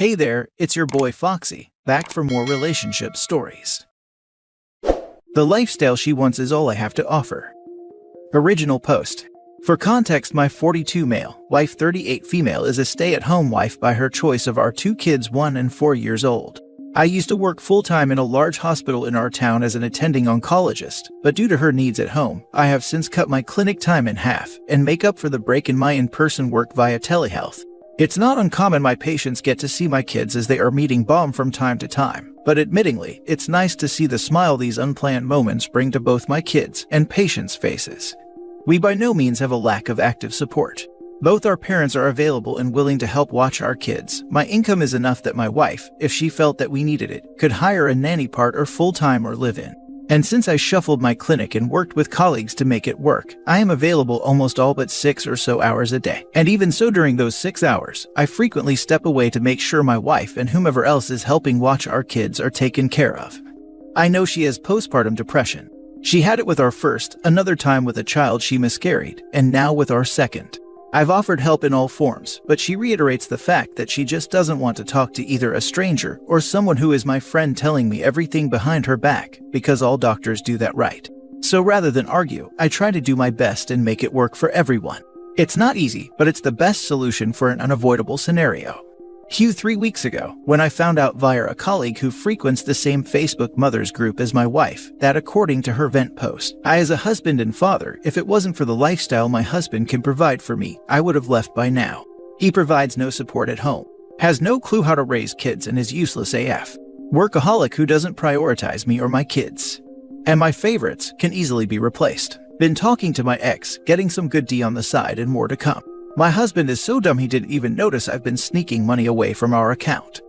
Hey there, it's your boy Foxy, back for more relationship stories. The lifestyle she wants is all I have to offer. Original post. For context, my 42 male, wife 38 female is a stay-at-home wife by her choice of our two kids 1 and 4 years old. I used to work full-time in a large hospital in our town as an attending oncologist, but due to her needs at home, I have since cut my clinic time in half and make up for the break in my in-person work via telehealth. It's not uncommon my patients get to see my kids as they are meeting bomb from time to time, but admittingly, it's nice to see the smile these unplanned moments bring to both my kids and patients' faces. We by no means have a lack of active support. Both our parents are available and willing to help watch our kids. My income is enough that my wife, if she felt that we needed it, could hire a nanny part or full-time or live-in. And since I shuffled my clinic and worked with colleagues to make it work, I am available almost all but 6 or so hours a day. And even so, during those 6 hours, I frequently step away to make sure my wife and whomever else is helping watch our kids are taken care of. I know she has postpartum depression. She had it with our first, another time with a child she miscarried, and now with our second. I've offered help in all forms, but she reiterates the fact that she just doesn't want to talk to either a stranger or someone who is my friend telling me everything behind her back, because all doctors do that, right? So rather than argue, I try to do my best and make it work for everyone. It's not easy, but it's the best solution for an unavoidable scenario. 3 weeks ago, when I found out via a colleague who frequents the same Facebook mothers group as my wife, that according to her vent post, I as a husband and father, if it wasn't for the lifestyle my husband can provide for me, I would have left by now. He provides no support at home, has no clue how to raise kids and is useless AF. Workaholic who doesn't prioritize me or my kids. And my favorites can easily be replaced. Been talking to my ex, getting some good D on the side and more to come. My husband is so dumb he didn't even notice I've been sneaking money away from our account.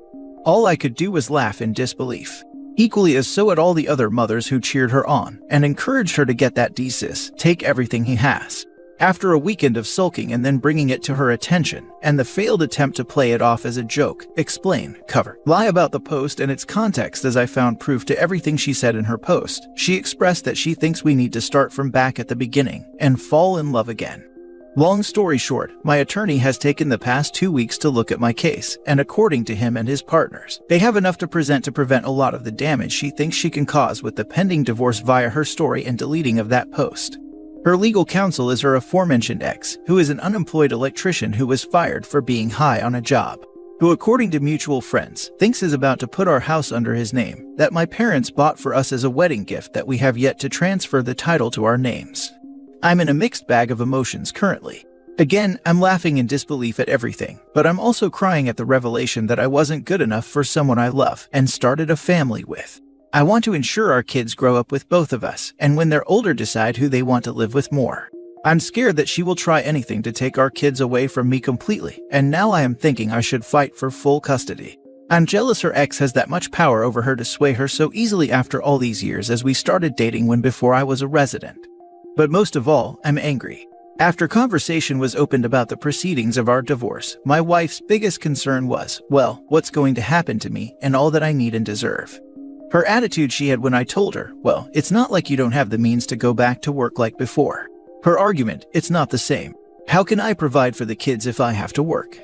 All I could do was laugh in disbelief. Equally as so at all the other mothers who cheered her on and encouraged her to get that D-sis, take everything he has. After a weekend of sulking and then bringing it to her attention, and the failed attempt to play it off as a joke, explain, cover, lie about the post and its context as I found proof to everything she said in her post, she expressed that she thinks we need to start from back at the beginning and fall in love again. Long story short, my attorney has taken the past 2 weeks to look at my case, and according to him and his partners, they have enough to present to prevent a lot of the damage she thinks she can cause with the pending divorce via her story and deleting of that post. Her legal counsel is her aforementioned ex, who is an unemployed electrician who was fired for being high on a job, who according to mutual friends, thinks is about to put our house under his name, that my parents bought for us as a wedding gift that we have yet to transfer the title to our names. I'm in a mixed bag of emotions currently. Again, I'm laughing in disbelief at everything, but I'm also crying at the revelation that I wasn't good enough for someone I love and started a family with. I want to ensure our kids grow up with both of us, and when they're older decide who they want to live with more. I'm scared that she will try anything to take our kids away from me completely, and now I am thinking I should fight for full custody. I'm jealous her ex has that much power over her to sway her so easily after all these years as we started dating when before I was a resident. But most of all, I'm angry. After conversation was opened about the proceedings of our divorce, my wife's biggest concern was, well, what's going to happen to me and all that I need and deserve. Her attitude she had when I told her, well, it's not like you don't have the means to go back to work like before. Her argument, it's not the same. How can I provide for the kids if I have to work?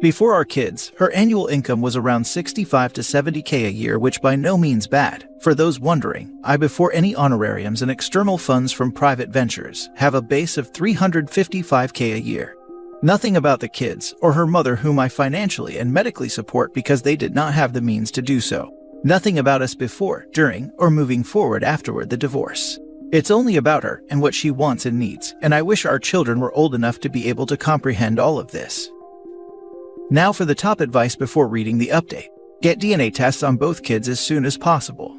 Before our kids, her annual income was around 65 to 70K a year, which by no means bad. For those wondering, I before any honorariums and external funds from private ventures, have a base of 355K a year. Nothing about the kids or her mother whom I financially and medically support because they did not have the means to do so. Nothing about us before, during, or moving forward afterward the divorce. It's only about her and what she wants and needs, and I wish our children were old enough to be able to comprehend all of this. Now for the top advice before reading the update. Get DNA tests on both kids as soon as possible.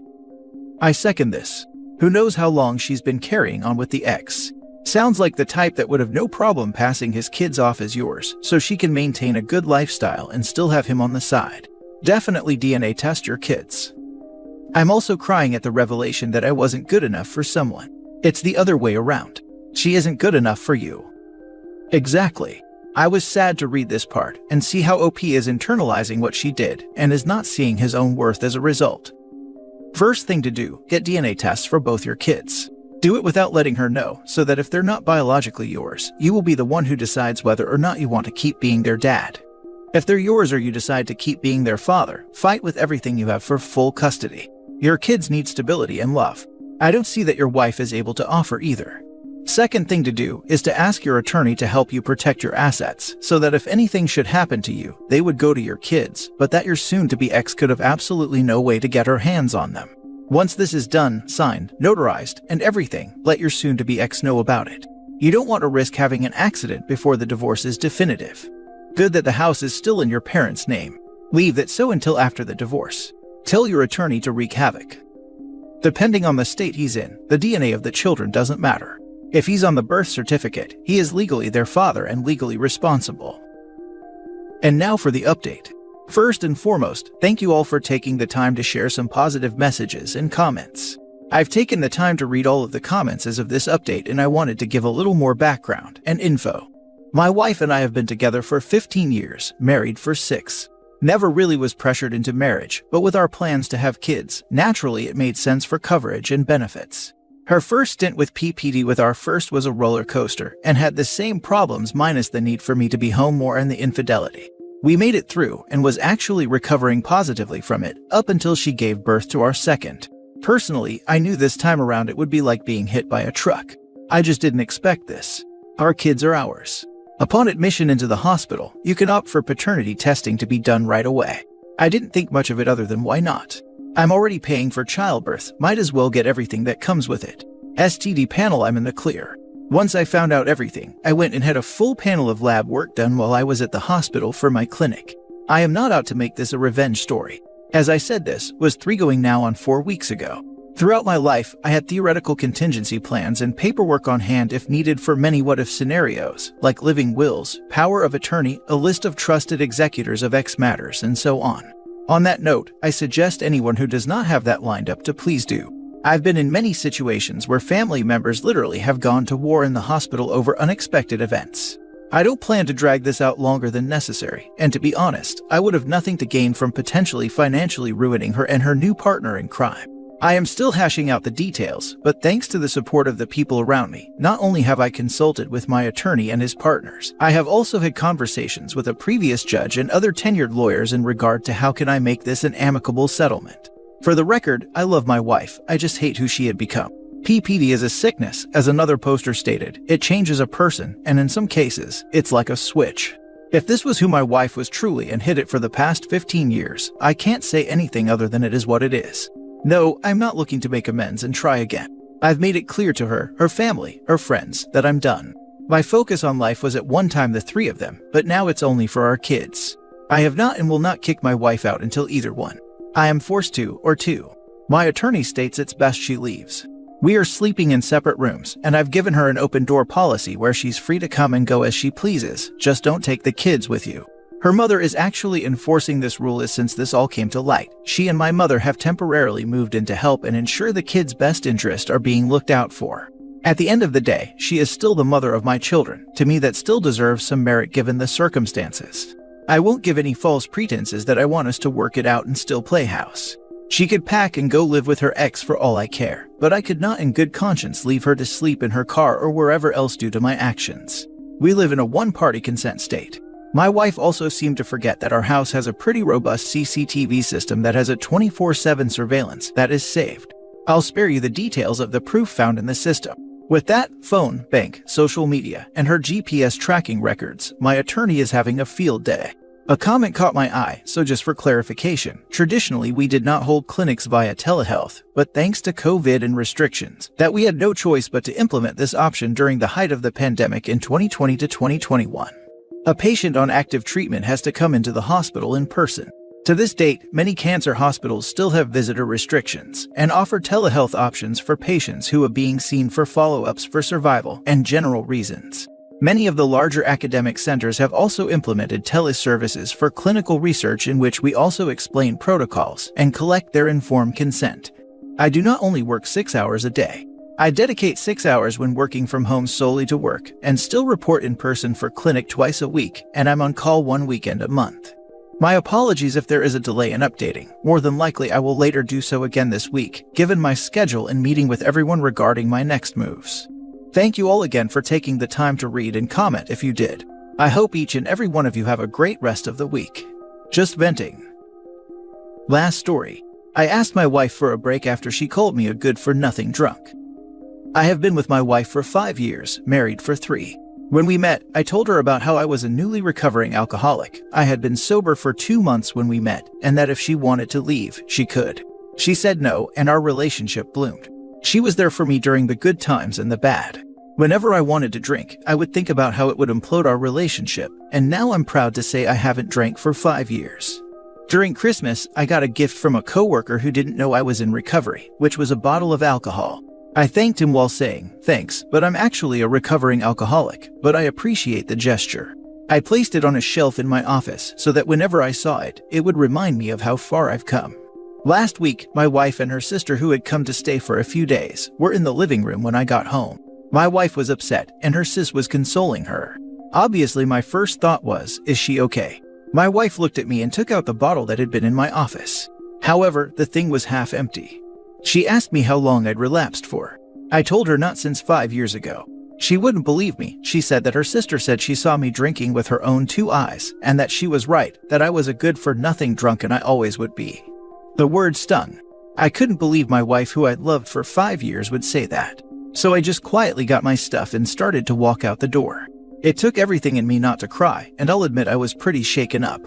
I second this. Who knows how long she's been carrying on with the ex. Sounds like the type that would have no problem passing his kids off as yours, so she can maintain a good lifestyle and still have him on the side. Definitely DNA test your kids. I'm also crying at the revelation that I wasn't good enough for someone. It's the other way around. She isn't good enough for you. Exactly. I was sad to read this part and see how OP is internalizing what she did and is not seeing his own worth as a result. First thing to do, get DNA tests for both your kids. Do it without letting her know, so that if they're not biologically yours, you will be the one who decides whether or not you want to keep being their dad. If they're yours or you decide to keep being their father, fight with everything you have for full custody. Your kids need stability and love. I don't see that your wife is able to offer either. Second thing to do is to ask your attorney to help you protect your assets, so that if anything should happen to you, they would go to your kids, but that your soon-to-be ex could have absolutely no way to get her hands on them. Once this is done, signed, notarized, and everything, let your soon-to-be ex know about it. You don't want to risk having an accident before the divorce is definitive. Good that the house is still in your parents' name. Leave that so until after the divorce. Tell your attorney to wreak havoc. Depending on the state he's in, the DNA of the children doesn't matter. If he's on the birth certificate, he is legally their father and legally responsible. And now for the update. First and foremost, thank you all for taking the time to share some positive messages and comments. I've taken the time to read all of the comments as of this update, and I wanted to give a little more background and info. My wife and I have been together for 15 years, married for 6. Never really was pressured into marriage, but with our plans to have kids, naturally it made sense for coverage and benefits. Her first stint with PPD with our first was a roller coaster and had the same problems minus the need for me to be home more and the infidelity. We made it through and was actually recovering positively from it up until she gave birth to our second. Personally, I knew this time around it would be like being hit by a truck. I just didn't expect this. Our kids are ours. Upon admission into the hospital, you can opt for paternity testing to be done right away. I didn't think much of it other than why not? I'm already paying for childbirth, might as well get everything that comes with it. STD panel, I'm in the clear. Once I found out everything, I went and had a full panel of lab work done while I was at the hospital for my clinic. I am not out to make this a revenge story. As I said, this was 3 going now on 4 weeks ago. Throughout my life, I had theoretical contingency plans and paperwork on hand if needed for many what-if scenarios, like living wills, power of attorney, a list of trusted executors of X matters, and so on. On that note, I suggest anyone who does not have that lined up to please do. I've been in many situations where family members literally have gone to war in the hospital over unexpected events. I don't plan to drag this out longer than necessary, and to be honest, I would have nothing to gain from potentially financially ruining her and her new partner in crime. I am still hashing out the details, but thanks to the support of the people around me, not only have I consulted with my attorney and his partners, I have also had conversations with a previous judge and other tenured lawyers in regard to how can I make this an amicable settlement. For the record, I love my wife, I just hate who she had become. PPD is a sickness, as another poster stated. It changes a person, and in some cases, it's like a switch. If this was who my wife was truly and hid it for the past 15 years, I can't say anything other than it is what it is. No, I'm not looking to make amends and try again. I've made it clear to her, her family, her friends, that I'm done. My focus on life was at one time the 3 of them, but now it's only for our kids. I have not and will not kick my wife out until either one. I am forced to, or two. My attorney states it's best she leaves. We are sleeping in separate rooms, and I've given her an open door policy where she's free to come and go as she pleases, just don't take the kids with you. Her mother is actually enforcing this rule since this all came to light. She and my mother have temporarily moved in to help and ensure the kids' best interests are being looked out for. At the end of the day, she is still the mother of my children, to me that still deserves some merit given the circumstances. I won't give any false pretenses that I want us to work it out and still play house. She could pack and go live with her ex for all I care, but I could not in good conscience leave her to sleep in her car or wherever else due to my actions. We live in a one-party consent state. My wife also seemed to forget that our house has a pretty robust CCTV system that has a 24/7 surveillance that is saved. I'll spare you the details of the proof found in the system. With that, phone, bank, social media, and her GPS tracking records, my attorney is having a field day. A comment caught my eye, so just for clarification, traditionally we did not hold clinics via telehealth, but thanks to COVID and restrictions, that we had no choice but to implement this option during the height of the pandemic in 2020 to 2021. A patient on active treatment has to come into the hospital in person. To this date, many cancer hospitals still have visitor restrictions and offer telehealth options for patients who are being seen for follow-ups for survival and general reasons. Many of the larger academic centers have also implemented teleservices for clinical research in which we also explain protocols and collect their informed consent. I do not only work 6 hours a day. I dedicate 6 hours when working from home solely to work and still report in person for clinic twice a week, and I'm on call 1 weekend a month. My apologies if there is a delay in updating. More than likely I will later do so again this week, given my schedule and meeting with everyone regarding my next moves. Thank you all again for taking the time to read and comment if you did. I hope each and every one of you have a great rest of the week. Just venting. Last story. I asked my wife for a break after she called me a good-for-nothing drunk. I have been with my wife for 5 years, married for 3. When we met, I told her about how I was a newly recovering alcoholic. I had been sober for 2 months when we met, and that if she wanted to leave, she could. She said no, and our relationship bloomed. She was there for me during the good times and the bad. Whenever I wanted to drink, I would think about how it would implode our relationship, and now I'm proud to say I haven't drank for 5 years. During Christmas, I got a gift from a coworker who didn't know I was in recovery, which was a bottle of alcohol. I thanked him while saying, "Thanks, but I'm actually a recovering alcoholic, but I appreciate the gesture." I placed it on a shelf in my office so that whenever I saw it, it would remind me of how far I've come. Last week, my wife and her sister, who had come to stay for a few days, were in the living room when I got home. My wife was upset, and her sis was consoling her. Obviously, my first thought was, is she okay? My wife looked at me and took out the bottle that had been in my office. However, the thing was half empty. She asked me how long I'd relapsed for. I told her not since 5 years ago. She wouldn't believe me. She said that her sister said she saw me drinking with her own 2 eyes, and that she was right, that I was a good-for-nothing drunk and I always would be. The word stung. I couldn't believe my wife, who I'd loved for 5 years, would say that. So I just quietly got my stuff and started to walk out the door. It took everything in me not to cry, and I'll admit I was pretty shaken up.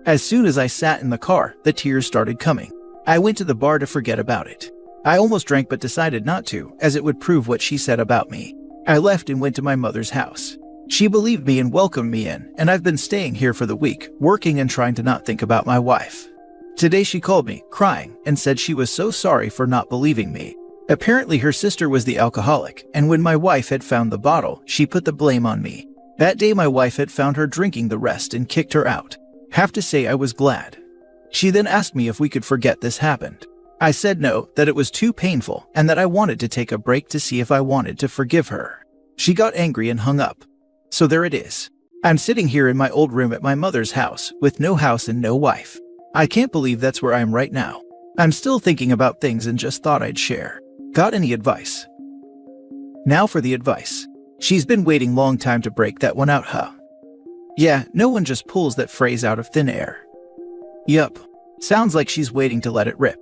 As soon as I sat in the car, the tears started coming. I went to the bar to forget about it. I almost drank but decided not to, as it would prove what she said about me. I left and went to my mother's house. She believed me and welcomed me in, and I've been staying here for the week, working and trying to not think about my wife. Today she called me, crying, and said she was so sorry for not believing me. Apparently her sister was the alcoholic, and when my wife had found the bottle, she put the blame on me. That day my wife had found her drinking the rest and kicked her out. Have to say I was glad. She then asked me if we could forget this happened. I said no, that it was too painful, and that I wanted to take a break to see if I wanted to forgive her. She got angry and hung up. So there it is. I'm sitting here in my old room at my mother's house, with no house and no wife. I can't believe that's where I am right now. I'm still thinking about things and just thought I'd share. Got any advice? Now for the advice. She's been waiting long time to break that one out, huh? Yeah, no one just pulls that phrase out of thin air. Yup. Sounds like she's waiting to let it rip.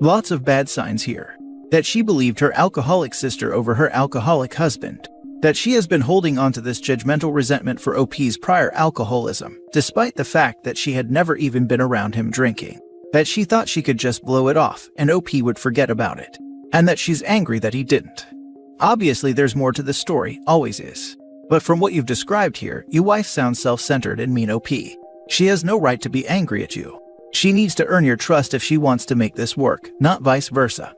Lots of bad signs here. That she believed her alcoholic sister over her alcoholic husband. That she has been holding on to this judgmental resentment for OP's prior alcoholism, despite the fact that she had never even been around him drinking. That she thought she could just blow it off and OP would forget about it. And that she's angry that he didn't. Obviously there's more to the story, always is. But from what you've described here, your wife sounds self-centered and mean OP. She has no right to be angry at you. She needs to earn your trust if she wants to make this work, not vice versa.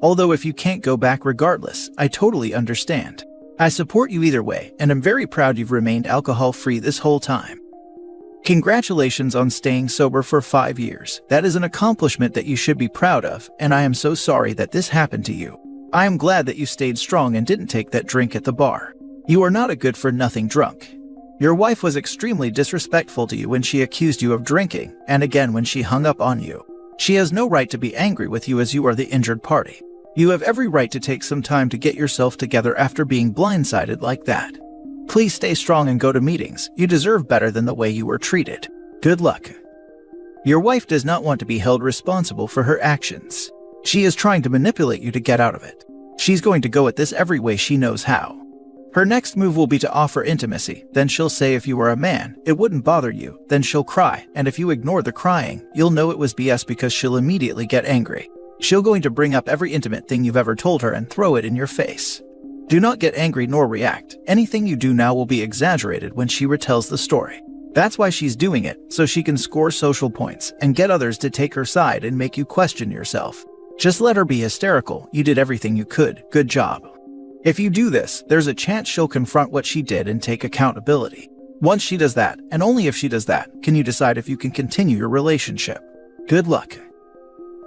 Although if you can't go back regardless, I totally understand. I support you either way, and I'm very proud you've remained alcohol-free this whole time. Congratulations on staying sober for 5 years. That is an accomplishment that you should be proud of, and I am so sorry that this happened to you. I am glad that you stayed strong and didn't take that drink at the bar. You are not a good-for-nothing drunk. Your wife was extremely disrespectful to you when she accused you of drinking, and again when she hung up on you. She has no right to be angry with you as you are the injured party. You have every right to take some time to get yourself together after being blindsided like that. Please stay strong and go to meetings. You deserve better than the way you were treated. Good luck. Your wife does not want to be held responsible for her actions. She is trying to manipulate you to get out of it. She's going to go at this every way she knows how. Her next move will be to offer intimacy. Then she'll say if you were a man, it wouldn't bother you. Then she'll cry, and if you ignore the crying, you'll know it was BS because she'll immediately get angry. She'll going to bring up every intimate thing you've ever told her and throw it in your face. Do not get angry nor react. Anything you do now will be exaggerated when she retells the story. That's why she's doing it, so she can score social points and get others to take her side and make you question yourself. Just let her be hysterical. You did everything you could. Good job. If you do this, there's a chance she'll confront what she did and take accountability. Once she does that, and only if she does that, can you decide if you can continue your relationship. Good luck.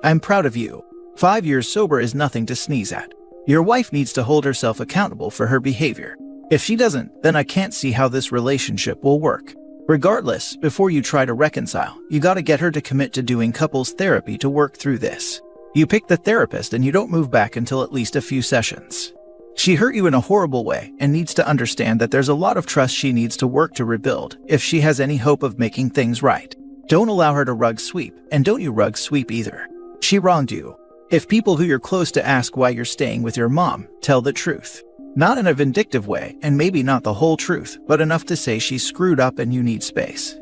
I'm proud of you. 5 years sober is nothing to sneeze at. Your wife needs to hold herself accountable for her behavior. If she doesn't, then I can't see how this relationship will work. Regardless, before you try to reconcile, you gotta get her to commit to doing couples therapy to work through this. You pick the therapist and you don't move back until at least a few sessions. She hurt you in a horrible way and needs to understand that there's a lot of trust she needs to work to rebuild if she has any hope of making things right. Don't allow her to rug sweep, and don't you rug sweep either. She wronged you. If people who you're close to ask why you're staying with your mom, tell the truth. Not in a vindictive way, and maybe not the whole truth, but enough to say she's screwed up and you need space.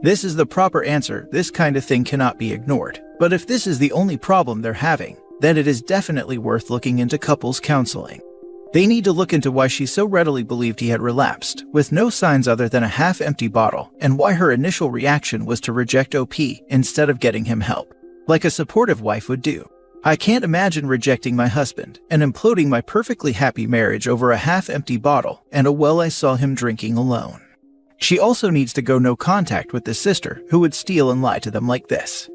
This is the proper answer. This kind of thing cannot be ignored. But if this is the only problem they're having, then it is definitely worth looking into couples counseling. They need to look into why she so readily believed he had relapsed, with no signs other than a half-empty bottle, and why her initial reaction was to reject OP instead of getting him help, like a supportive wife would do. I can't imagine rejecting my husband and imploding my perfectly happy marriage over a half-empty bottle and a well I saw him drinking alone. She also needs to go no contact with the sister who would steal and lie to them like this.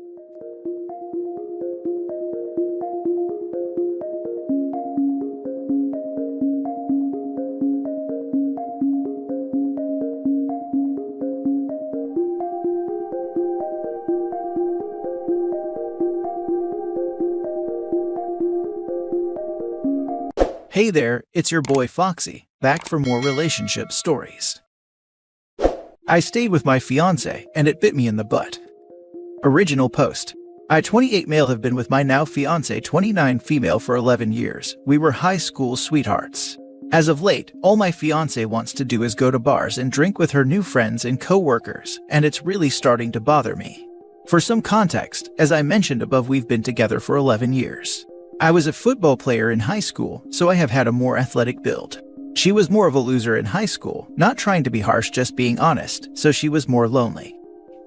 Hey there, it's your boy Foxy, back for more relationship stories. I stayed with my fiancé, and it bit me in the butt. Original post. I, 28 male, have been with my now fiancé, 29 female, for 11 years. We were high school sweethearts. As of late, all my fiancé wants to do is go to bars and drink with her new friends and co-workers, and it's really starting to bother me. For some context, as I mentioned above, we've been together for 11 years. I was a football player in high school, so I have had a more athletic build. She was more of a loser in high school, not trying to be harsh, just being honest, so she was more lonely.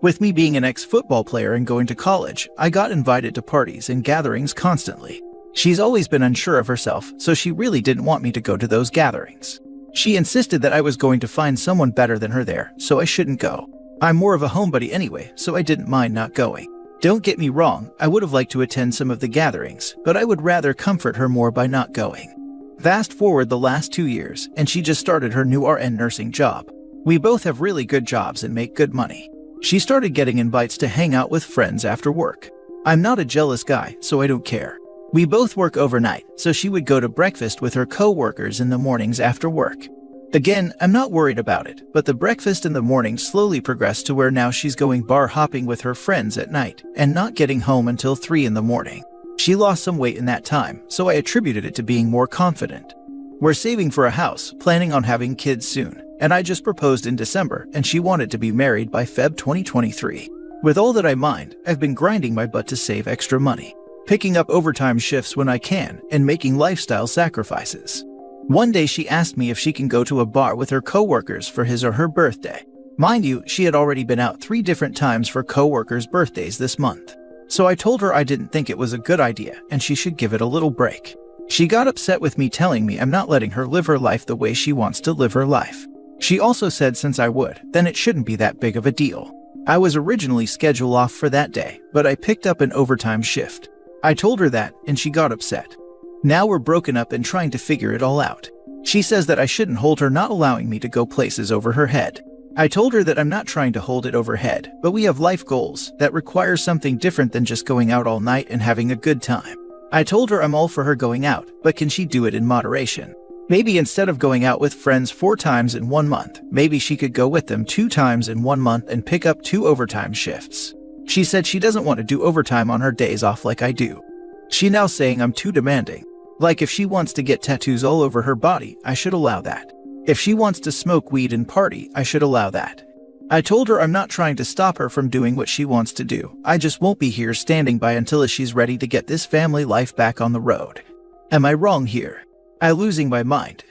With me being an ex-football player and going to college, I got invited to parties and gatherings constantly. She's always been unsure of herself, so she really didn't want me to go to those gatherings. She insisted that I was going to find someone better than her there, so I shouldn't go. I'm more of a homebody anyway, so I didn't mind not going. Don't get me wrong, I would have liked to attend some of the gatherings, but I would rather comfort her more by not going. Fast forward the last 2 years, and she just started her new RN nursing job. We both have really good jobs and make good money. She started getting invites to hang out with friends after work. I'm not a jealous guy, so I don't care. We both work overnight, so she would go to breakfast with her co-workers in the mornings after work. Again, I'm not worried about it, but the breakfast in the morning slowly progressed to where now she's going bar hopping with her friends at night and not getting home until 3 in the morning. She lost some weight in that time, so I attributed it to being more confident. We're saving for a house, planning on having kids soon, and I just proposed in December, and she wanted to be married by Feb 2023. With all that I mind, I've been grinding my butt to save extra money, picking up overtime shifts when I can, and making lifestyle sacrifices. One day she asked me if she can go to a bar with her co-workers for his or her birthday. Mind you, she had already been out 3 different times for co-workers' birthdays this month. So I told her I didn't think it was a good idea and she should give it a little break. She got upset with me, telling me I'm not letting her live her life the way she wants to live her life. She also said since I would, then it shouldn't be that big of a deal. I was originally scheduled off for that day, but I picked up an overtime shift. I told her that, and she got upset. Now we're broken up and trying to figure it all out. She says that I shouldn't hold her, not allowing me to go places over her head. I told her that I'm not trying to hold it overhead, but we have life goals that require something different than just going out all night and having a good time. I told her I'm all for her going out, but can she do it in moderation? Maybe instead of going out with friends 4 times in 1 month, maybe she could go with them 2 times in 1 month and pick up 2 overtime shifts. She said she doesn't want to do overtime on her days off like I do. She now saying I'm too demanding. Like if she wants to get tattoos all over her body, I should allow that. If she wants to smoke weed and party, I should allow that. I told her I'm not trying to stop her from doing what she wants to do. I just won't be here standing by until she's ready to get this family life back on the road. Am I wrong here? I'm losing my mind.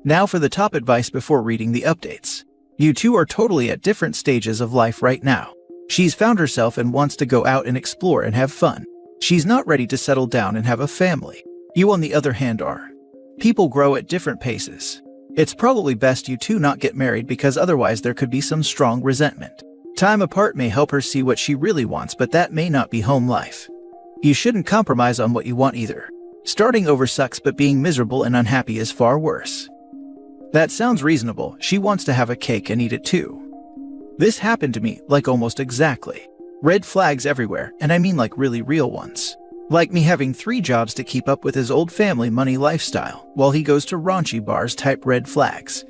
Now for the top advice before reading the updates. You two are totally at different stages of life right now. She's found herself and wants to go out and explore and have fun. She's not ready to settle down and have a family. You, on the other hand, are. People grow at different paces. It's probably best you two not get married because otherwise there could be some strong resentment. Time apart may help her see what she really wants, but that may not be home life. You shouldn't compromise on what you want either. Starting over sucks, but being miserable and unhappy is far worse. That sounds reasonable. She wants to have a cake and eat it too. This happened to me, like almost exactly. Red flags everywhere, and I mean like really real ones. Like me having 3 jobs to keep up with his old family money lifestyle, while he goes to raunchy bars type red flags.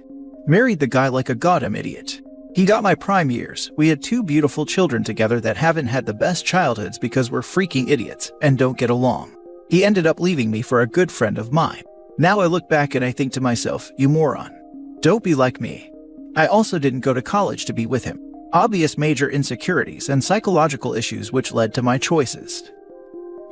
Married the guy like a goddamn idiot. He got my prime years. We had 2 beautiful children together that haven't had the best childhoods because we're freaking idiots and don't get along. He ended up leaving me for a good friend of mine. Now I look back and I think to myself, you moron. Don't be like me. I also didn't go to college to be with him. Obvious major insecurities and psychological issues which led to my choices.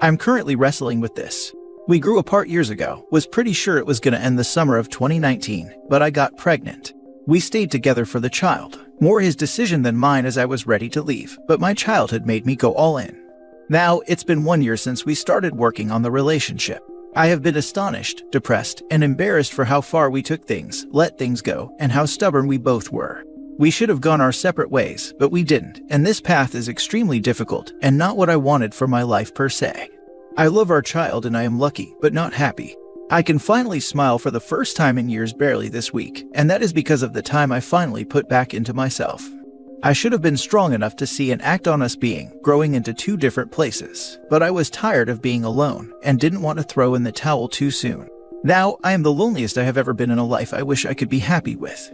I'm currently wrestling with this. We grew apart years ago, was pretty sure it was gonna end the summer of 2019, but I got pregnant. We stayed together for the child. More his decision than mine as I was ready to leave, but my childhood made me go all in. Now, it's been 1 year since we started working on the relationship. I have been astonished, depressed, and embarrassed for how far we took things, let things go, and how stubborn we both were. We should have gone our separate ways, but we didn't, and this path is extremely difficult and not what I wanted for my life per se. I love our child and I am lucky, but not happy. I can finally smile for the first time in years barely this week, and that is because of the time I finally put back into myself. I should have been strong enough to see and act on us growing into 2 different places, but I was tired of being alone and didn't want to throw in the towel too soon. Now, I am the loneliest I have ever been in a life I wish I could be happy with.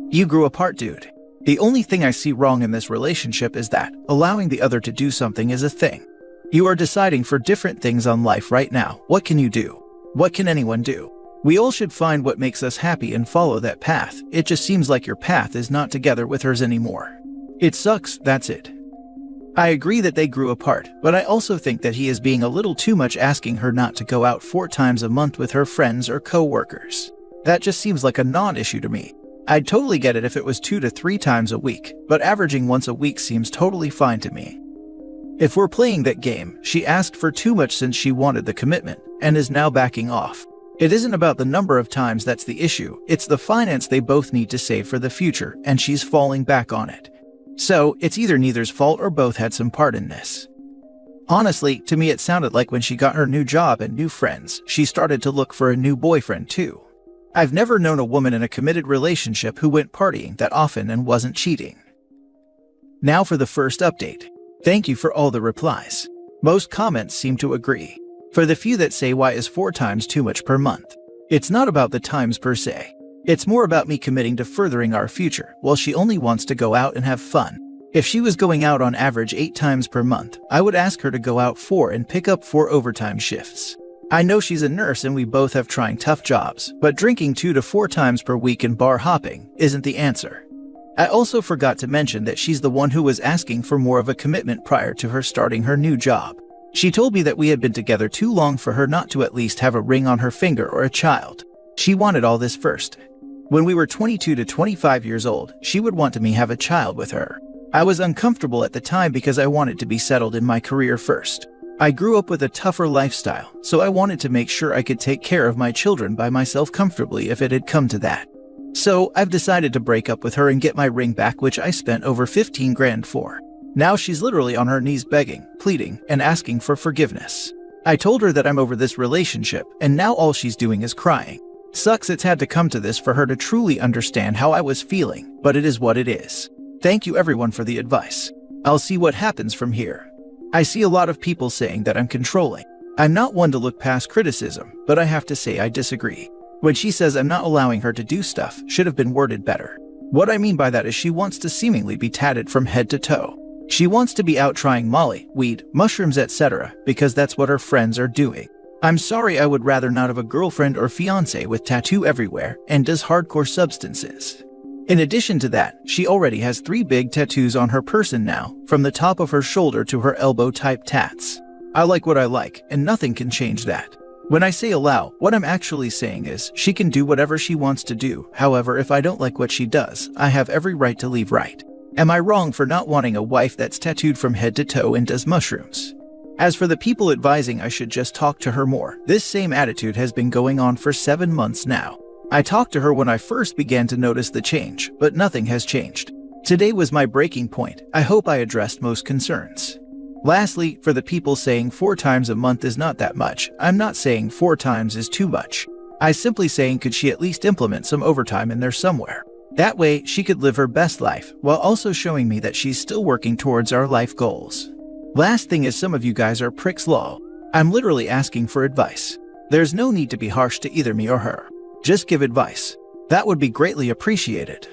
You grew apart, dude. The only thing I see wrong in this relationship is that allowing the other to do something is a thing. You are deciding for different things on life right now. What can you do? What can anyone do? We all should find what makes us happy and follow that path. It just seems like your path is not together with hers anymore. It sucks, that's it. I agree that they grew apart, but I also think that he is being a little too much asking her not to go out 4 times a month with her friends or co-workers. That just seems like a non-issue to me. I'd totally get it if it was 2 to 3 times a week, but averaging once a week seems totally fine to me. If we're playing that game, she asked for too much since she wanted the commitment, and is now backing off. It isn't about the number of times that's the issue, it's the finance they both need to save for the future, and she's falling back on it. So, it's either neither's fault or both had some part in this. Honestly, to me it sounded like when she got her new job and new friends, she started to look for a new boyfriend too. I've never known a woman in a committed relationship who went partying that often and wasn't cheating. Now for the first update. Thank you for all the replies. Most comments seem to agree. For the few that say why is 4 times too much per month? It's not about the times per se. It's more about me committing to furthering our future, while she only wants to go out and have fun. If she was going out on average 8 times per month, I would ask her to go out 4 and pick up 4 overtime shifts. I know she's a nurse and we both have trying tough jobs, but drinking 2 to 4 times per week and bar hopping isn't the answer. I also forgot to mention that she's the one who was asking for more of a commitment prior to her starting her new job. She told me that we had been together too long for her not to at least have a ring on her finger or a child. She wanted all this first. When we were 22 to 25 years old, she would want me have a child with her. I was uncomfortable at the time because I wanted to be settled in my career first. I grew up with a tougher lifestyle, so I wanted to make sure I could take care of my children by myself comfortably if it had come to that. So, I've decided to break up with her and get my ring back, which I spent over 15 grand for. Now she's literally on her knees begging, pleading, and asking for forgiveness. I told her that I'm over this relationship, and now all she's doing is crying. Sucks it's had to come to this for her to truly understand how I was feeling, but it is what it is. Thank you everyone for the advice. I'll see what happens from here. I see a lot of people saying that I'm controlling. I'm not one to look past criticism, but I have to say I disagree. When she says I'm not allowing her to do stuff, should have been worded better. What I mean by that is she wants to seemingly be tatted from head to toe. She wants to be out trying Molly, weed, mushrooms, etc. because that's what her friends are doing. I'm sorry, I would rather not have a girlfriend or fiancé with tattoo everywhere and does hardcore substances. In addition to that, she already has 3 big tattoos on her person now, from the top of her shoulder to her elbow type tats. I like what I like, and nothing can change that. When I say allow, what I'm actually saying is, she can do whatever she wants to do. However, if I don't like what she does, I have every right to leave, right? Am I wrong for not wanting a wife that's tattooed from head to toe and does mushrooms? As for the people advising I should just talk to her more, this same attitude has been going on for 7 months now. I talked to her when I first began to notice the change, but nothing has changed. Today was my breaking point. I hope I addressed most concerns. Lastly, for the people saying 4 times a month is not that much, I'm not saying 4 times is too much. I'm simply saying could she at least implement some overtime in there somewhere. That way, she could live her best life, while also showing me that she's still working towards our life goals. Last thing is some of you guys are pricks lol. I'm literally asking for advice. There's no need to be harsh to either me or her. Just give advice. That would be greatly appreciated.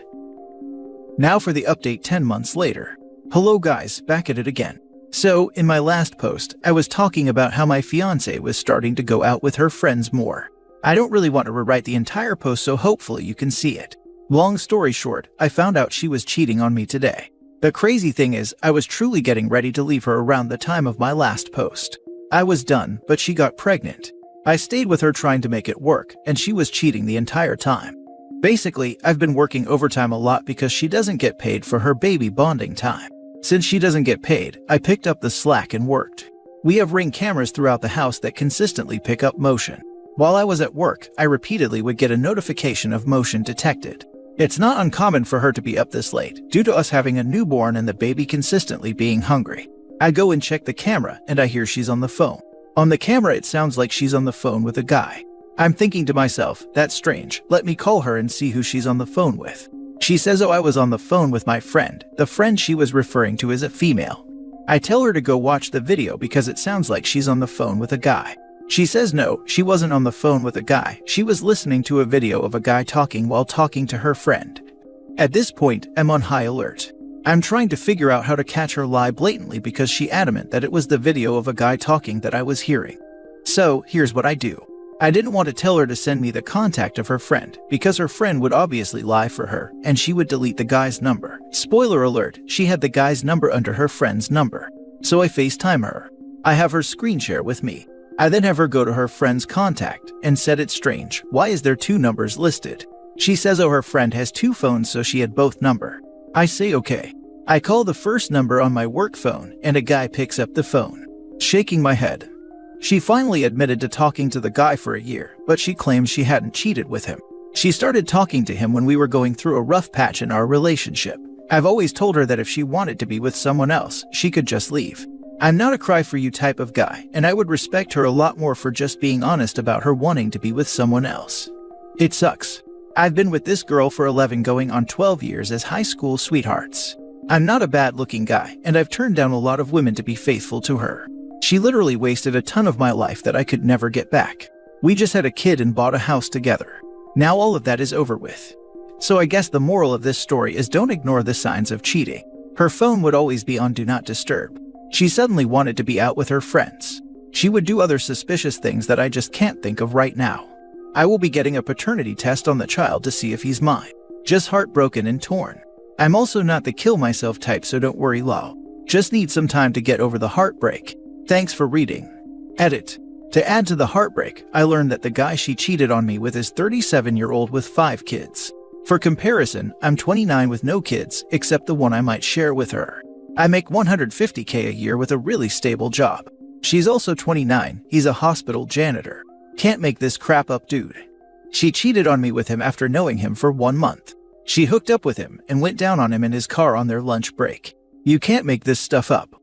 Now for the update 10 months later. Hello guys, back at it again. So, in my last post, I was talking about how my fiancé was starting to go out with her friends more. I don't really want to rewrite the entire post, so hopefully you can see it. Long story short, I found out she was cheating on me today. The crazy thing is, I was truly getting ready to leave her around the time of my last post. I was done, but she got pregnant. I stayed with her trying to make it work, and she was cheating the entire time. Basically, I've been working overtime a lot because she doesn't get paid for her baby bonding time. Since she doesn't get paid, I picked up the slack and worked. We have Ring cameras throughout the house that consistently pick up motion. While I was at work, I repeatedly would get a notification of motion detected. It's not uncommon for her to be up this late, due to us having a newborn and the baby consistently being hungry. I go and check the camera, and I hear she's on the phone. On the camera it sounds like she's on the phone with a guy. I'm thinking to myself, that's strange, let me call her and see who she's on the phone with. She says, oh, I was on the phone with my friend. The friend she was referring to is a female. I tell her to go watch the video because it sounds like she's on the phone with a guy. She says no, she wasn't on the phone with a guy. She was listening to a video of a guy talking while talking to her friend. At this point, I'm on high alert. I'm trying to figure out how to catch her lie blatantly because she's adamant that it was the video of a guy talking that I was hearing. So, here's what I do. I didn't want to tell her to send me the contact of her friend, because her friend would obviously lie for her, and she would delete the guy's number. Spoiler alert, she had the guy's number under her friend's number. So I FaceTime her. I have her screen share with me. I then have her go to her friend's contact, and said it's strange, why is there 2 numbers listed? She says oh her friend has 2 phones so she had both number. I say okay. I call the first number on my work phone, and a guy picks up the phone. Shaking my head. She finally admitted to talking to the guy for a year, but she claims she hadn't cheated with him. She started talking to him when we were going through a rough patch in our relationship. I've always told her that if she wanted to be with someone else, she could just leave. I'm not a cry for you type of guy, and I would respect her a lot more for just being honest about her wanting to be with someone else. It sucks. I've been with this girl for 11 going on 12 years as high school sweethearts. I'm not a bad-looking guy, and I've turned down a lot of women to be faithful to her. She literally wasted a ton of my life that I could never get back. We just had a kid and bought a house together. Now all of that is over with. So I guess the moral of this story is don't ignore the signs of cheating. Her phone would always be on Do Not Disturb. She suddenly wanted to be out with her friends. She would do other suspicious things that I just can't think of right now. I will be getting a paternity test on the child to see if he's mine. Just heartbroken and torn. I'm also not the kill myself type, so don't worry lol. Just need some time to get over the heartbreak. Thanks for reading. Edit. To add to the heartbreak, I learned that the guy she cheated on me with is 37-year-old with 5 kids. For comparison, I'm 29 with no kids, except the one I might share with her. I make $150K a year with a really stable job. She's also 29, he's a hospital janitor. Can't make this crap up, dude. She cheated on me with him after knowing him for 1 month. She hooked up with him and went down on him in his car on their lunch break. You can't make this stuff up.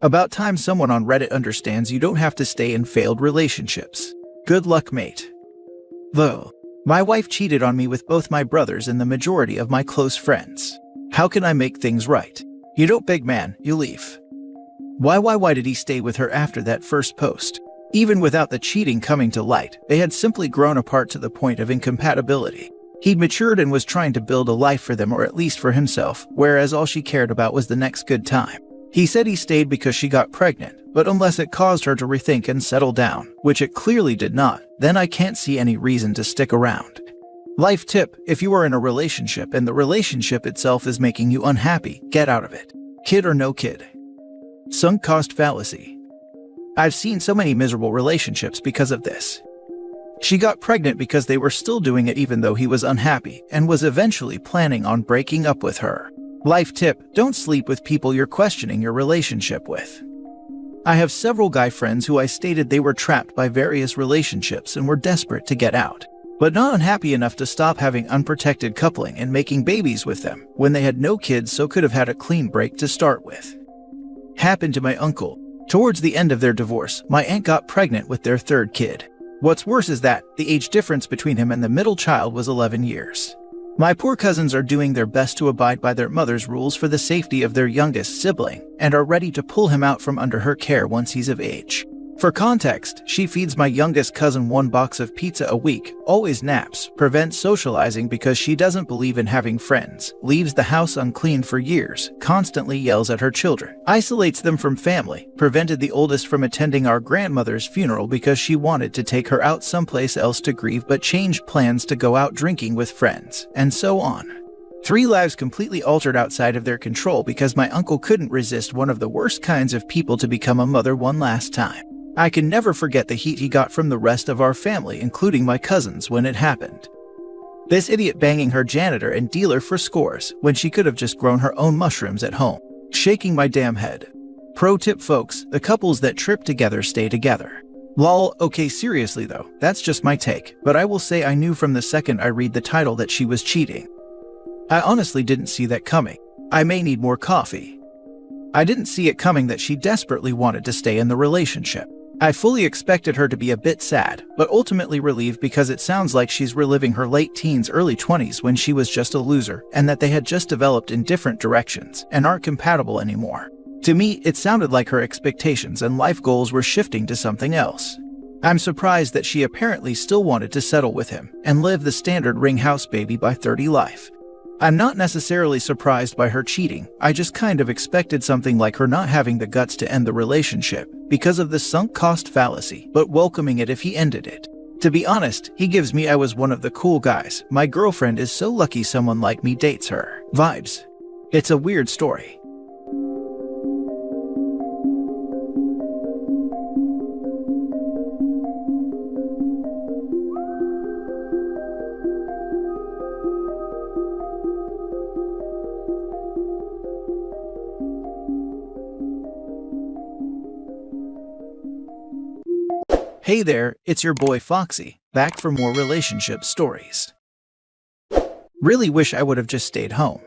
About time someone on Reddit understands you don't have to stay in failed relationships. Good luck, mate. Though, my wife cheated on me with both my brothers and the majority of my close friends. How can I make things right? You don't beg man, you leave. Why did he stay with her after that first post? Even without the cheating coming to light, they had simply grown apart to the point of incompatibility. He'd matured and was trying to build a life for them, or at least for himself, whereas all she cared about was the next good time. He said he stayed because she got pregnant, but unless it caused her to rethink and settle down, which it clearly did not, then I can't see any reason to stick around. Life tip: if you are in a relationship and the relationship itself is making you unhappy, get out of it. Kid or no kid. Sunk cost fallacy. I've seen so many miserable relationships because of this. She got pregnant because they were still doing it even though he was unhappy and was eventually planning on breaking up with her. Life tip: don't sleep with people you're questioning your relationship with. I have several guy friends who I stated they were trapped by various relationships and were desperate to get out, but not unhappy enough to stop having unprotected coupling and making babies with them when they had no kids, so could have had a clean break to start with. Happened to my uncle. Towards the end of their divorce, my aunt got pregnant with their 3rd kid. What's worse is that the age difference between him and the middle child was 11 years. My poor cousins are doing their best to abide by their mother's rules for the safety of their youngest sibling and are ready to pull him out from under her care once he's of age. For context, she feeds my youngest cousin 1 box of pizza a week, always naps, prevents socializing because she doesn't believe in having friends, leaves the house unclean for years, constantly yells at her children, isolates them from family, prevented the oldest from attending our grandmother's funeral because she wanted to take her out someplace else to grieve but changed plans to go out drinking with friends, and so on. 3 lives completely altered outside of their control because my uncle couldn't resist one of the worst kinds of people to become a mother one last time. I can never forget the heat he got from the rest of our family, including my cousins, when it happened. This idiot banging her janitor and dealer for scores when she could have just grown her own mushrooms at home. Shaking my damn head. Pro tip folks, the couples that trip together stay together. Lol, okay, seriously though, that's just my take, but I will say I knew from the second I read the title that she was cheating. I honestly didn't see that coming. I may need more coffee. I didn't see it coming that she desperately wanted to stay in the relationship. I fully expected her to be a bit sad, but ultimately relieved because it sounds like she's reliving her late teens, early 20s when she was just a loser, and that they had just developed in different directions and aren't compatible anymore. To me, it sounded like her expectations and life goals were shifting to something else. I'm surprised that she apparently still wanted to settle with him and live the standard ring house baby by 30 life. I'm not necessarily surprised by her cheating, I just kind of expected something like her not having the guts to end the relationship because of the sunk cost fallacy, but welcoming it if he ended it. To be honest, he gives me I was one of the cool guys, my girlfriend is so lucky someone like me dates her vibes. It's a weird story. Hey there, it's your boy Foxy, back for more relationship stories. Really wish I would have just stayed home.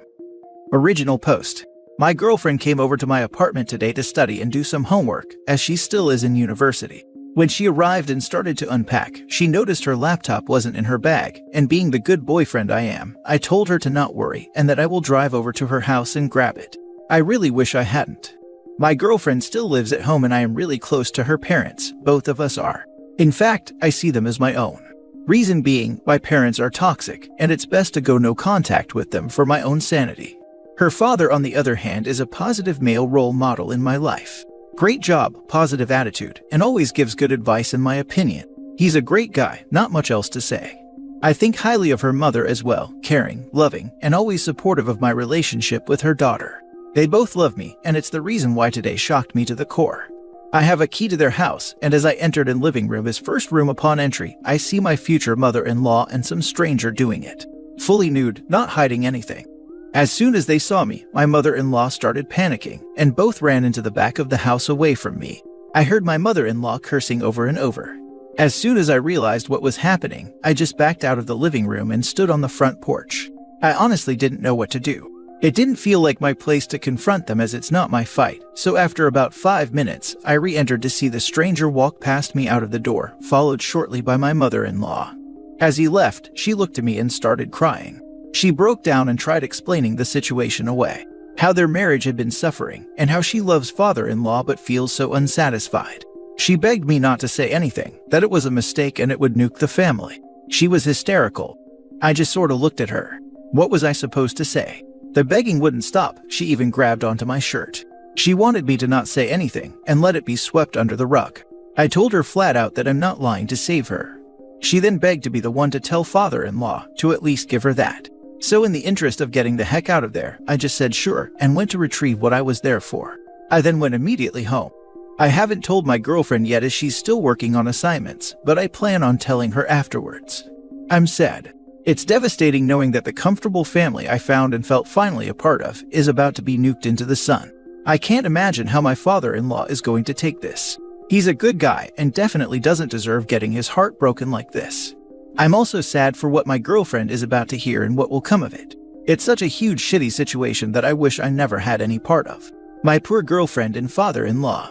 Original post. My girlfriend came over to my apartment today to study and do some homework, as she still is in university. When she arrived and started to unpack, she noticed her laptop wasn't in her bag, and being the good boyfriend I am, I told her to not worry and that I will drive over to her house and grab it. I really wish I hadn't. My girlfriend still lives at home and I am really close to her parents, both of us are. In fact, I see them as my own. Reason being, my parents are toxic, and it's best to go no contact with them for my own sanity. Her father, on the other hand, is a positive male role model in my life. Great job, positive attitude, and always gives good advice in my opinion. He's a great guy, not much else to say. I think highly of her mother as well, caring, loving, and always supportive of my relationship with her daughter. They both love me, and it's the reason why today shocked me to the core. I have a key to their house, and as I entered in living room as first room upon entry, I see my future mother-in-law and some stranger doing it. Fully nude, not hiding anything. As soon as they saw me, my mother-in-law started panicking, and both ran into the back of the house away from me. I heard my mother-in-law cursing over and over. As soon as I realized what was happening, I just backed out of the living room and stood on the front porch. I honestly didn't know what to do. It didn't feel like my place to confront them as it's not my fight, so after about 5 minutes, I re-entered to see the stranger walk past me out of the door, followed shortly by my mother-in-law. As he left, she looked at me and started crying. She broke down and tried explaining the situation away, how their marriage had been suffering, and how she loves father-in-law but feels so unsatisfied. She begged me not to say anything, that it was a mistake and it would nuke the family. She was hysterical. I just sorta looked at her. What was I supposed to say? The begging wouldn't stop, she even grabbed onto my shirt. She wanted me to not say anything and let it be swept under the rug. I told her flat out that I'm not lying to save her. She then begged to be the one to tell father-in-law, to at least give her that. So in the interest of getting the heck out of there, I just said sure and went to retrieve what I was there for. I then went immediately home. I haven't told my girlfriend yet as she's still working on assignments, but I plan on telling her afterwards. I'm sad. It's devastating knowing that the comfortable family I found and felt finally a part of is about to be nuked into the sun. I can't imagine how my father-in-law is going to take this. He's a good guy and definitely doesn't deserve getting his heart broken like this. I'm also sad for what my girlfriend is about to hear and what will come of it. It's such a huge shitty situation that I wish I never had any part of. My poor girlfriend and father-in-law.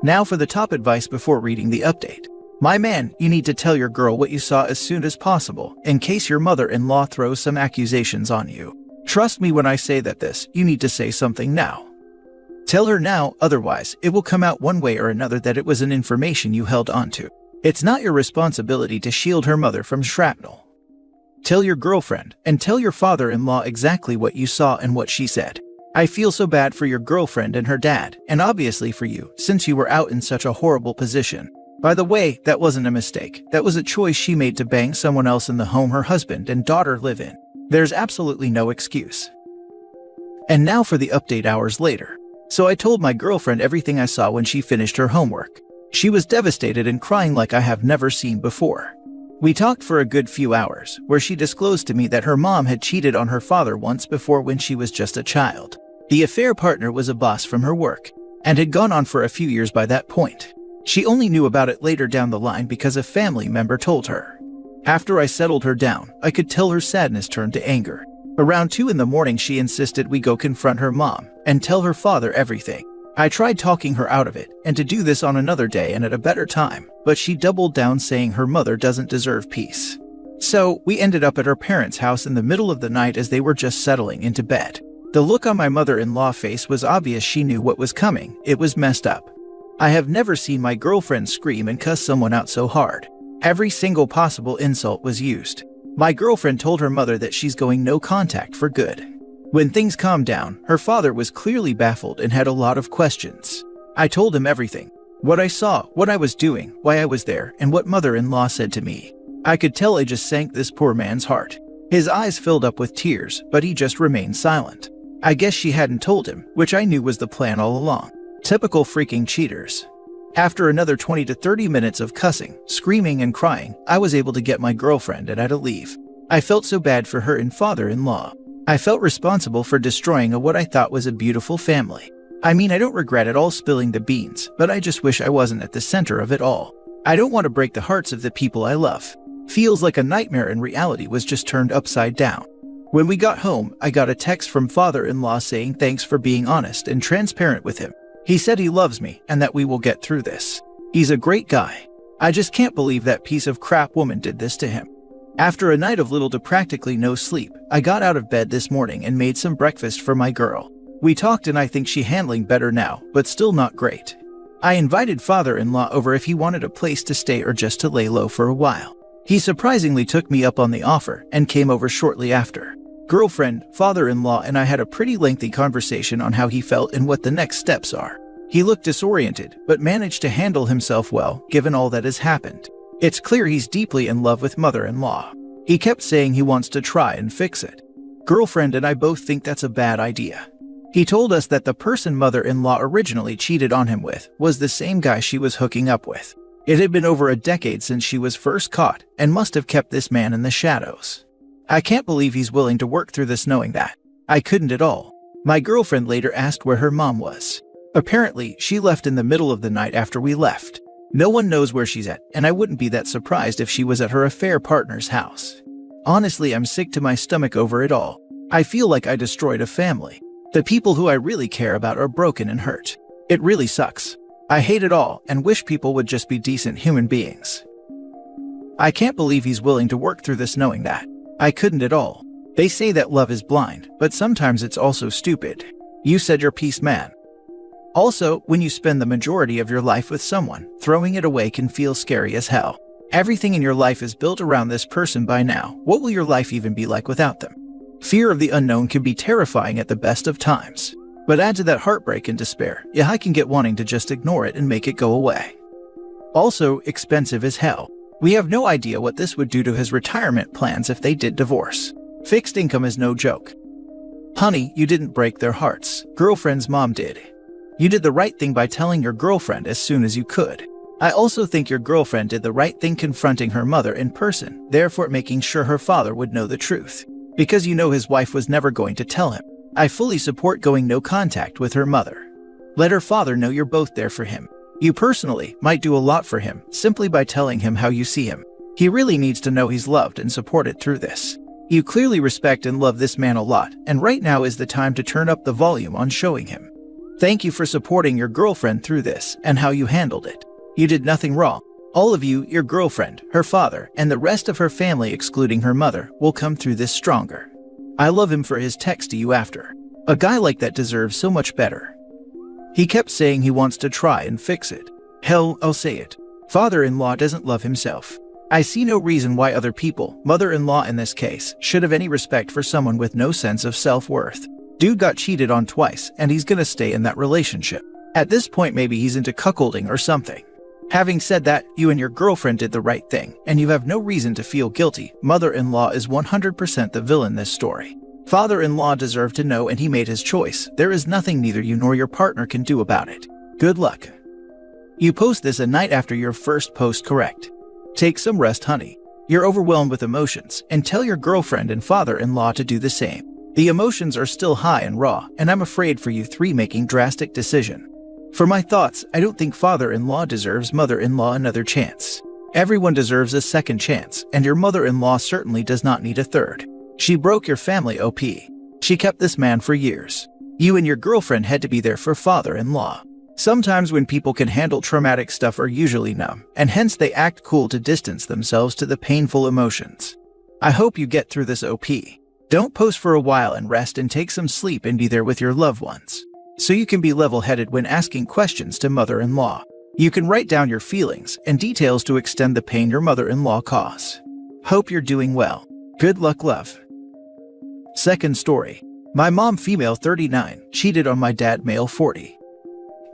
Now for the top advice before reading the update. My man, you need to tell your girl what you saw as soon as possible, in case your mother-in-law throws some accusations on you. Trust me when I say that you need to say something now. Tell her now, otherwise, it will come out one way or another that it was an information you held onto. It's not your responsibility to shield her mother from shrapnel. Tell your girlfriend, and tell your father-in-law exactly what you saw and what she said. I feel so bad for your girlfriend and her dad, and obviously for you, since you were out in such a horrible position. By the way, that wasn't a mistake. That was a choice she made to bang someone else in the home her husband and daughter live in. There's absolutely no excuse. And now for the update hours later. So I told my girlfriend everything I saw when she finished her homework. She was devastated and crying like I have never seen before. We talked for a good few hours, where she disclosed to me that her mom had cheated on her father once before when she was just a child. The affair partner was a boss from her work, and had gone on for a few years by that point. She only knew about it later down the line because a family member told her. After I settled her down, I could tell her sadness turned to anger. Around 2 in the morning she insisted we go confront her mom and tell her father everything. I tried talking her out of it, and to do this on another day and at a better time, but she doubled down saying her mother doesn't deserve peace. So, we ended up at her parents' house in the middle of the night as they were just settling into bed. The look on my mother-in-law's face was obvious. She knew what was coming. It was messed up. I have never seen my girlfriend scream and cuss someone out so hard. Every single possible insult was used. My girlfriend told her mother that she's going no contact for good. When things calmed down, her father was clearly baffled and had a lot of questions. I told him everything. What I saw, what I was doing, why I was there, and what mother-in-law said to me. I could tell I just sank this poor man's heart. His eyes filled up with tears, but he just remained silent. I guess she hadn't told him, which I knew was the plan all along. Typical freaking cheaters. After another 20 to 30 minutes of cussing, screaming, and crying, I was able to get my girlfriend and I had to leave. I felt so bad for her and father-in-law. I felt responsible for destroying what I thought was a beautiful family. I mean, I don't regret at all spilling the beans, but I just wish I wasn't at the center of it all. I don't want to break the hearts of the people I love. Feels like a nightmare and reality was just turned upside down. When we got home, I got a text from father-in-law saying thanks for being honest and transparent with him. He said he loves me and that we will get through this. He's a great guy. I just can't believe that piece of crap woman did this to him. After a night of little to practically no sleep, I got out of bed this morning and made some breakfast for my girl. We talked and I think she's handling better now, but still not great. I invited father-in-law over if he wanted a place to stay or just to lay low for a while. He surprisingly took me up on the offer and came over shortly after. Girlfriend, father-in-law, and I had a pretty lengthy conversation on how he felt and what the next steps are. He looked disoriented, but managed to handle himself well, given all that has happened. It's clear he's deeply in love with mother-in-law. He kept saying he wants to try and fix it. Girlfriend and I both think that's a bad idea. He told us that the person mother-in-law originally cheated on him with was the same guy she was hooking up with. It had been over a decade since she was first caught and must have kept this man in the shadows. I can't believe he's willing to work through this knowing that. I couldn't at all. My girlfriend later asked where her mom was. Apparently, she left in the middle of the night after we left. No one knows where she's at, and I wouldn't be that surprised if she was at her affair partner's house. Honestly, I'm sick to my stomach over it all. I feel like I destroyed a family. The people who I really care about are broken and hurt. It really sucks. I hate it all and wish people would just be decent human beings. I can't believe he's willing to work through this knowing that. I couldn't at all. They say that love is blind, but sometimes it's also stupid. You said your piece, man. Also, when you spend the majority of your life with someone, throwing it away can feel scary as hell. Everything in your life is built around this person by now. What will your life even be like without them? Fear of the unknown can be terrifying at the best of times. But add to that heartbreak and despair, I can get wanting to just ignore it and make it go away. Also, expensive as hell. We have no idea what this would do to his retirement plans if they did divorce. Fixed income is no joke. Honey, you didn't break their hearts. Girlfriend's mom did. You did the right thing by telling your girlfriend as soon as you could. I also think your girlfriend did the right thing confronting her mother in person, therefore making sure her father would know the truth. Because you know his wife was never going to tell him. I fully support going no contact with her mother. Let her father know you're both there for him. You personally might do a lot for him simply by telling him how you see him. He really needs to know he's loved and supported through this. You clearly respect and love this man a lot, and right now is the time to turn up the volume on showing him. Thank you for supporting your girlfriend through this and how you handled it. You did nothing wrong. All of you, your girlfriend, her father, and the rest of her family excluding her mother, will come through this stronger. I love him for his text to you after. A guy like that deserves so much better. He kept saying he wants to try and fix it. Hell, I'll say it. Father-in-law doesn't love himself. I see no reason why other people, mother-in-law in this case, should have any respect for someone with no sense of self-worth. Dude got cheated on twice, and he's gonna stay in that relationship. At this point, maybe he's into cuckolding or something. Having said that, you and your girlfriend did the right thing, and you have no reason to feel guilty. Mother-in-law is 100% the villain in this story. Father-in-law deserved to know and he made his choice. There is nothing neither you nor your partner can do about it. Good luck. You post this a night after your first post, correct? Take some rest, honey. You're overwhelmed with emotions, and tell your girlfriend and father-in-law to do the same. The emotions are still high and raw, and I'm afraid for you three making drastic decision. For my thoughts, I don't think father-in-law deserves mother-in-law another chance. Everyone deserves a second chance, and your mother-in-law certainly does not need a third. She broke your family, OP. She kept this man for years. You and your girlfriend had to be there for father-in-law. Sometimes when people can handle traumatic stuff are usually numb, and hence they act cool to distance themselves to the painful emotions. I hope you get through this, OP. Don't post for a while and rest and take some sleep and be there with your loved ones, so you can be level-headed when asking questions to mother-in-law. You can write down your feelings and details to extend the pain your mother-in-law caused. Hope you're doing well. Good luck, love. Second story. My mom, female 39, cheated on my dad, male 40.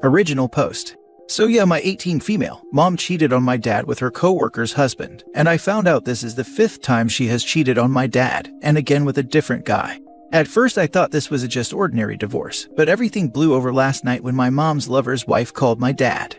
Original post. So yeah, my 18 female mom cheated on my dad with her co-worker's husband, and I found out this is the 5th time she has cheated on my dad, and again with a different guy. At first I thought this was a just ordinary divorce, but everything blew over last night when my mom's lover's wife called my dad.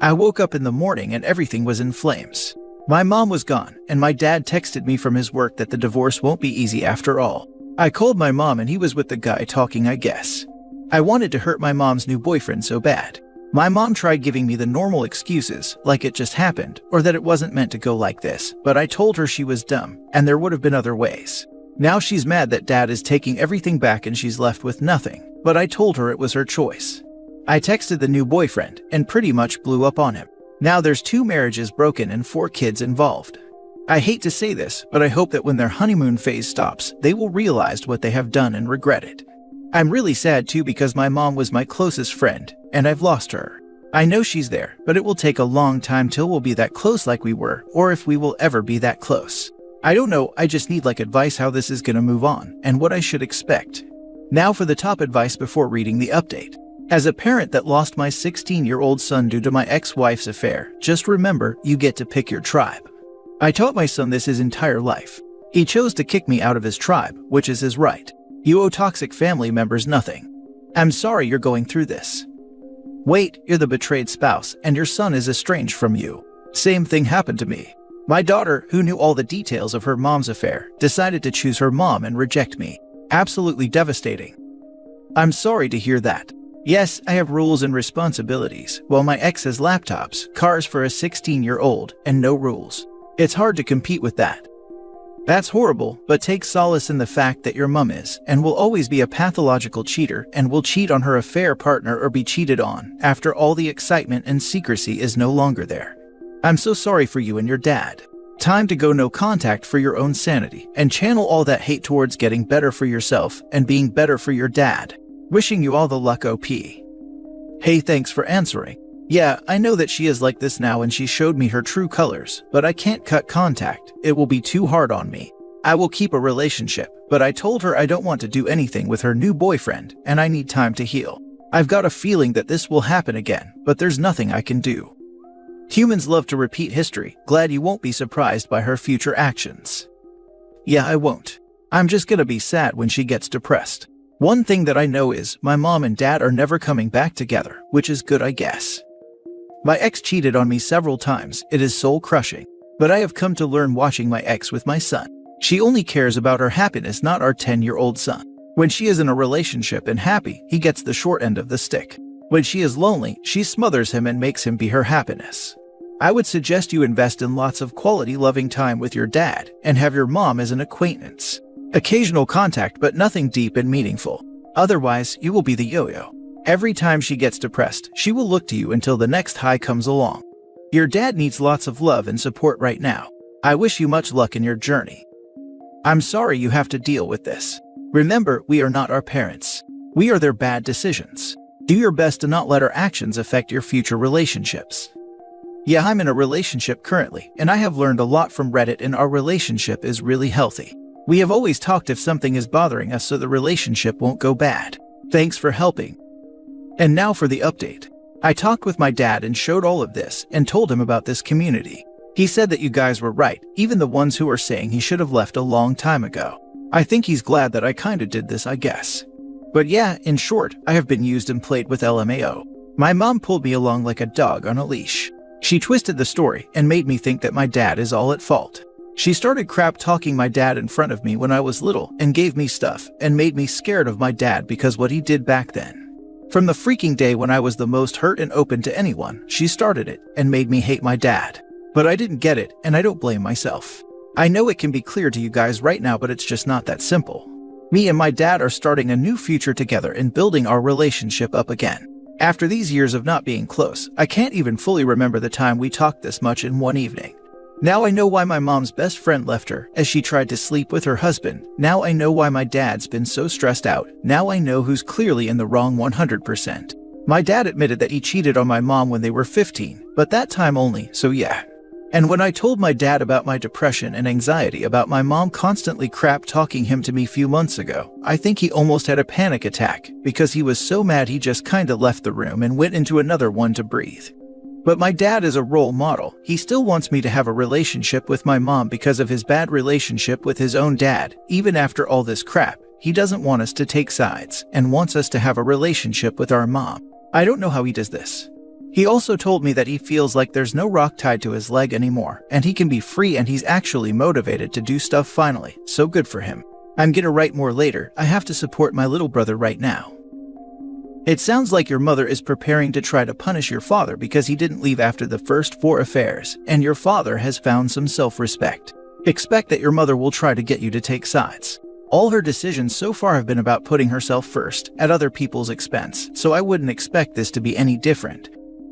I woke up in the morning and everything was in flames. My mom was gone, and my dad texted me from his work that the divorce won't be easy after all. I called my mom and he was with the guy talking, I guess. I wanted to hurt my mom's new boyfriend so bad. My mom tried giving me the normal excuses, like it just happened, or that it wasn't meant to go like this, but I told her she was dumb, and there would have been other ways. Now she's mad that dad is taking everything back and she's left with nothing, but I told her it was her choice. I texted the new boyfriend, and pretty much blew up on him. Now there's 2 marriages broken and 4 kids involved. I hate to say this, but I hope that when their honeymoon phase stops, they will realize what they have done and regret it. I'm really sad too because my mom was my closest friend, and I've lost her. I know she's there, but it will take a long time till we'll be that close like we were, or if we will ever be that close. I don't know, I just need advice how this is gonna move on, and what I should expect. Now for the top advice before reading the update. As a parent that lost my 16-year-old son due to my ex-wife's affair, just remember, you get to pick your tribe. I taught my son this his entire life. He chose to kick me out of his tribe, which is his right. You owe toxic family members nothing. I'm sorry you're going through this. Wait, you're the betrayed spouse, and your son is estranged from you. Same thing happened to me. My daughter, who knew all the details of her mom's affair, decided to choose her mom and reject me. Absolutely devastating. I'm sorry to hear that. Yes, I have rules and responsibilities, while my ex has laptops, cars for a 16-year-old, and no rules. It's hard to compete with that. That's horrible, but take solace in the fact that your mom is, and will always be a pathological cheater and will cheat on her affair partner or be cheated on after all the excitement and secrecy is no longer there. I'm so sorry for you and your dad. Time to go no contact for your own sanity and channel all that hate towards getting better for yourself and being better for your dad. Wishing you all the luck, OP. Hey, thanks for answering. Yeah, I know that she is like this now and she showed me her true colors, but I can't cut contact. It will be too hard on me. I will keep a relationship, but I told her I don't want to do anything with her new boyfriend and I need time to heal. I've got a feeling that this will happen again, but there's nothing I can do. Humans love to repeat history. Glad you won't be surprised by her future actions. Yeah, I won't. I'm just gonna be sad when she gets depressed. One thing that I know is my mom and dad are never coming back together, which is good, I guess. My ex cheated on me several times. It is soul-crushing. But I have come to learn watching my ex with my son. She only cares about her happiness, not our 10-year-old son. When she is in a relationship and happy, he gets the short end of the stick. When she is lonely, she smothers him and makes him be her happiness. I would suggest you invest in lots of quality loving time with your dad and have your mom as an acquaintance. Occasional contact, but nothing deep and meaningful. Otherwise, you will be the yo-yo. Every time she gets depressed, she will look to you until the next high comes along. Your dad needs lots of love and support right now. I wish you much luck in your journey. I'm sorry you have to deal with this. Remember, we are not our parents. We are their bad decisions. Do your best to not let our actions affect your future relationships. Yeah, I'm in a relationship currently, and I have learned a lot from Reddit, and our relationship is really healthy. We have always talked if something is bothering us so the relationship won't go bad. Thanks for helping. And now for the update. I talked with my dad and showed all of this and told him about this community. He said that you guys were right, even the ones who are saying he should have left a long time ago. I think he's glad that I kinda did this, I guess. But yeah, in short, I have been used and played with LMAO. My mom pulled me along like a dog on a leash. She twisted the story and made me think that my dad is all at fault. She started crap talking my dad in front of me when I was little and gave me stuff and made me scared of my dad because what he did back then. From the freaking day when I was the most hurt and open to anyone, she started it and made me hate my dad. But I didn't get it, and I don't blame myself. I know it can be clear to you guys right now, but it's just not that simple. Me and my dad are starting a new future together and building our relationship up again. After these years of not being close, I can't even fully remember the time we talked this much in one evening. Now I know why my mom's best friend left her, as she tried to sleep with her husband. Now I know why my dad's been so stressed out. Now I know who's clearly in the wrong 100%. My dad admitted that he cheated on my mom when they were 15, but that time only, so yeah. And when I told my dad about my depression and anxiety about my mom constantly crap talking him to me few months ago, I think he almost had a panic attack because he was so mad he just kinda left the room and went into another one to breathe. But my dad is a role model. He still wants me to have a relationship with my mom because of his bad relationship with his own dad. Even after all this crap, he doesn't want us to take sides and wants us to have a relationship with our mom. I don't know how he does this. He also told me that he feels like there's no rock tied to his leg anymore, and he can be free, and he's actually motivated to do stuff finally, so good for him. I'm gonna write more later. I have to support my little brother right now. It sounds like your mother is preparing to try to punish your father because he didn't leave after the first 4 affairs, and your father has found some self-respect. Expect that your mother will try to get you to take sides. All her decisions so far have been about putting herself first, at other people's expense, so I wouldn't expect this to be any different.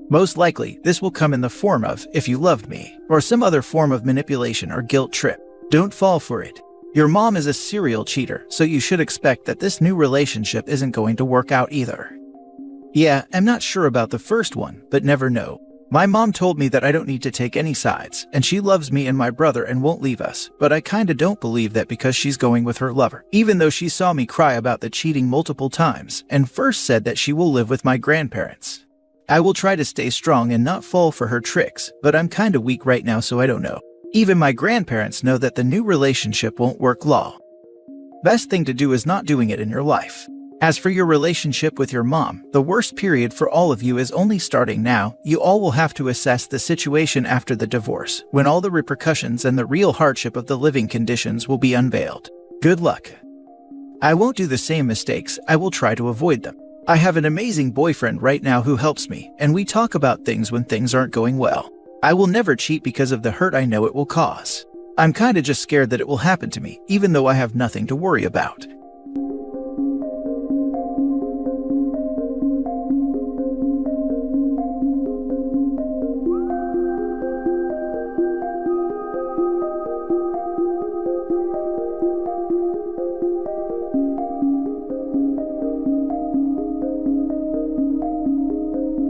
Most likely, this will come in the form of, if you loved me, or some other form of manipulation or guilt trip. Don't fall for it. Your mom is a serial cheater, so you should expect that this new relationship isn't going to work out either. Yeah, I'm not sure about the first one, but never know. My mom told me that I don't need to take any sides, and she loves me and my brother and won't leave us, but I kinda don't believe that because she's going with her lover, even though she saw me cry about the cheating multiple times, and first said that she will live with my grandparents. I will try to stay strong and not fall for her tricks, but I'm kinda weak right now, so I don't know. Even my grandparents know that the new relationship won't work law. Best thing to do is not doing it in your life. As for your relationship with your mom, the worst period for all of you is only starting now. You all will have to assess the situation after the divorce, when all the repercussions and the real hardship of the living conditions will be unveiled. Good luck. I won't do the same mistakes. I will try to avoid them. I have an amazing boyfriend right now who helps me, and we talk about things when things aren't going well. I will never cheat because of the hurt I know it will cause. I'm kinda just scared that it will happen to me, even though I have nothing to worry about.